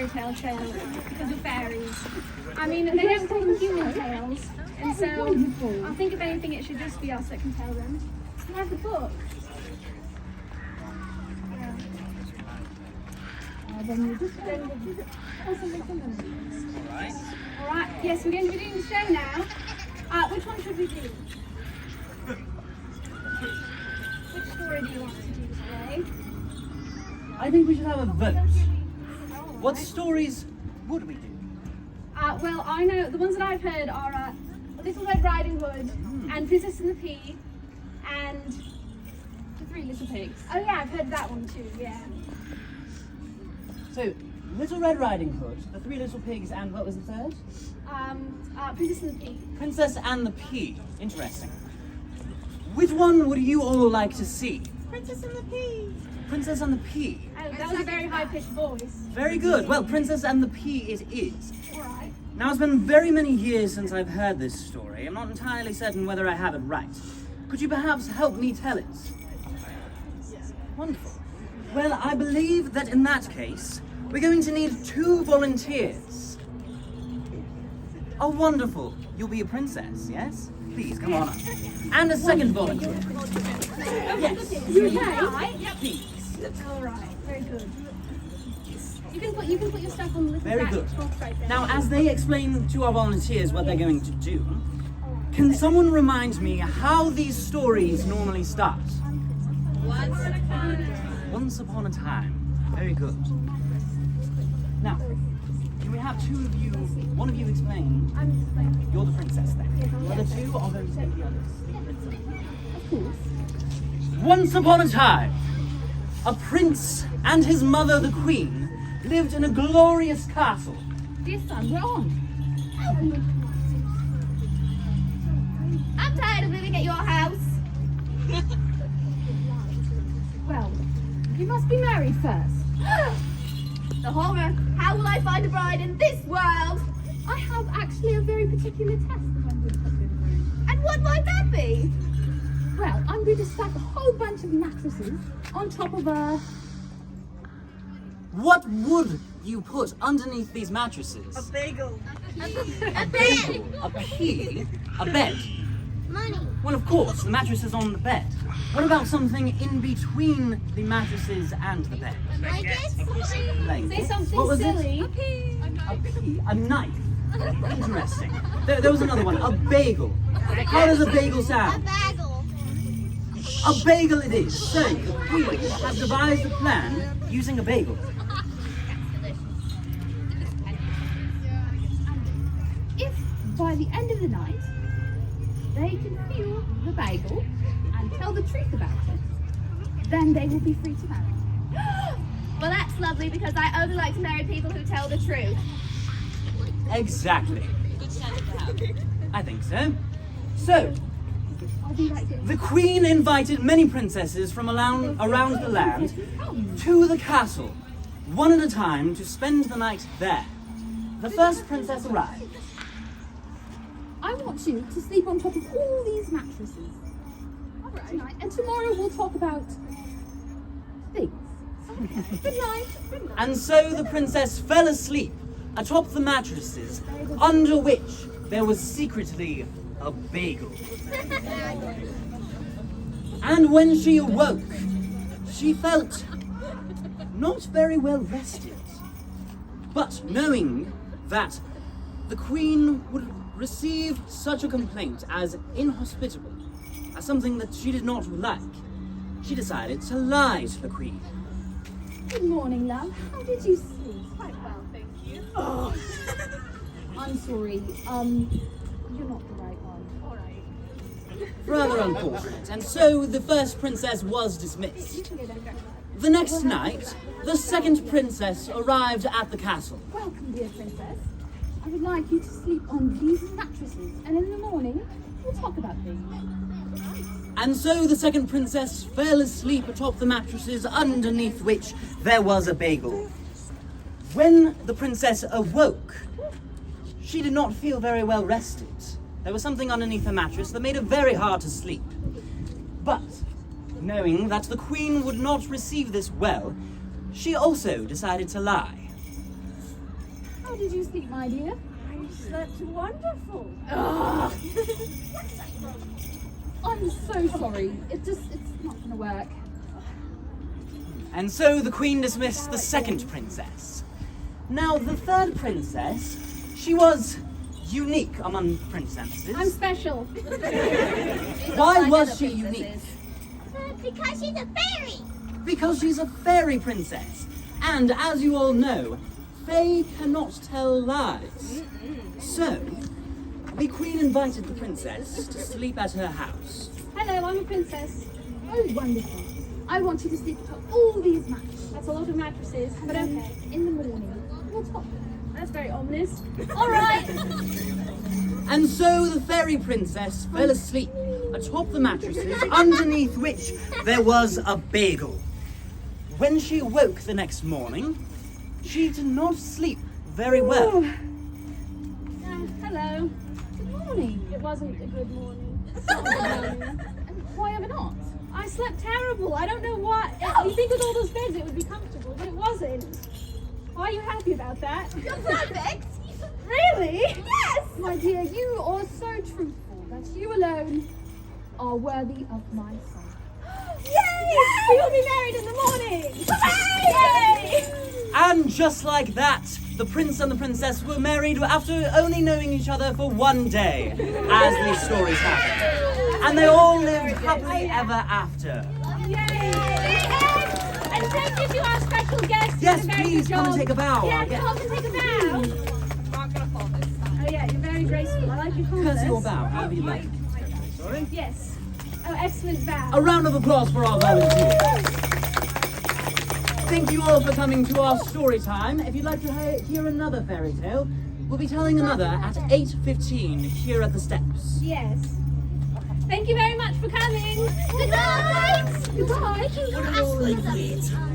fairy tale because of fairies. I mean, they don't tell them human tales, and so I think if anything, it should just be us that can tell them. We have the book. All right. Yes, we're going to be doing the show now. Which one should we do? Which story do you want to do today? I think we should have a vote. What stories would we do? Well, I know the ones that I've heard are Little Red Riding Hood and Princess and the Pea and the Three Little Pigs. Oh yeah, I've heard that one too. Yeah. So, Little Red Riding Hood, the Three Little Pigs, and what was the third? Princess and the Pea. Princess and the Pea. Interesting. Which one would you all like to see? Princess and the Pea. Princess and the Pea. Oh, that was a very high-pitched voice. Very good. Well, Princess and the Pea it is. Alright. Now, it's been very many years since I've heard this story. I'm not entirely certain whether I have it right. Could you perhaps help me tell it? Wonderful. Well, I believe that in that case, we're going to need 2 volunteers. Oh, wonderful. You'll be a princess, yes? Please, come on up. And a second volunteer. Yes. You okay? Please. Alright, very good. You can put your stuff on the little Very back good. box right there. Now, as they explain to our volunteers what they're going to do, can someone remind me how these stories normally start? Once upon a time. Very good. Now, can we have 2 of you, one of you explain? I'm explaining. You're the princess then. The other 2 are going to be the others. Of course. Once upon a time, a prince and his mother, the queen, lived in a glorious castle. Dear son, we're on. I'm tired of living at your house. Well, you must be married first. The horror. How will I find a bride in this world? I have actually a very particular test that I'm going to put you in the room. And what might that be? Well, I'm going to stack a whole bunch of mattresses on top of a... What would you put underneath these mattresses? A bagel. A bagel, a pea, a bed. Money. Well, of course, the mattress is on the bed. What about something in between the mattresses and the bed? Blankets. Like, Say something what was silly. it? A pea, a knife. Interesting. There was another one, a bagel. How does a bagel A sound? bagel. A bagel it is. So, the queen has devised a plan using a bagel. If by the end of the night they can feel the bagel and tell the truth about it, then they will be free to marry. Well, that's lovely because I only like to marry people who tell the truth. Exactly. I think so. So, I'll be right here. the queen invited many princesses from around the land to the castle, one at a time, to spend the night there. The first princess arrived. I want you to sleep on top of all these mattresses tonight, and tomorrow we'll talk about things. Good night. And so the princess fell asleep atop the mattresses, under which there was secretly a bagel. And when she awoke, she felt not very well rested. But knowing that the queen would receive such a complaint as inhospitable, as something that she did not like, she decided to lie to the queen. Good morning, love. How did you sleep? Quite well, thank you. Oh, I'm sorry. You're not the right one. All right. Rather unfortunate, and so the first princess was dismissed. The next night, the second princess arrived at the castle. Welcome, dear princess. I would like you to sleep on these mattresses, and in the morning, we'll talk about things. And so the second princess fell asleep atop the mattresses underneath which there was a bagel. When the princess awoke, she did not feel very well rested. There was something underneath her mattress that made it very hard to sleep. But, knowing that the queen would not receive this well, she also decided to lie. How did you sleep, my dear? I slept wonderful. Ugh. I'm so sorry. It's not gonna work. And so the queen dismissed the second princess. Now, the third princess, she was unique among princesses. I'm special. Why was she unique? Because she's a fairy. Because she's a fairy princess. And as you all know, fae cannot tell lies. So, the queen invited the princess to sleep at her house. Hello, I'm a princess. Oh, wonderful. I want you to sleep atop all these mattresses. That's a lot of mattresses, but okay. In the morning, we'll top them. That's very ominous. All right. And so the fairy princess fell asleep atop the mattresses, underneath which there was a bagel. When she awoke the next morning, she did not sleep very well. Hello. Good morning. It wasn't a good morning. It's not a good morning. Why ever not? I slept terrible. I don't know why. You think with all those beds it would be comfortable, but it wasn't. Are you happy about that? You're perfect. Really? Yes. My dear, you are so truthful that you alone are worthy of my son. Yay! We will be married in the morning! Yay! And just like that, the prince and the princess were married after only knowing each other for one day, as these stories happen. And they all lived happily ever after. Yay! And thank you to our special guest. Yes, You did a very please, good come and job. take a bow. Yeah, Yes. come and take a bow. I'm gonna fall this time. Oh yeah, you're very graceful. I like your calmness. Courtesy or bow, however you like. Sorry. Yes. Oh, excellent bow. A round of applause for our volunteers. Thank you all for coming to our story time. If you'd like to hear another fairy tale, we'll be telling another at 8:15 here at the steps. Yes. Thank you very much for coming. Good night. Goodbye. Goodbye.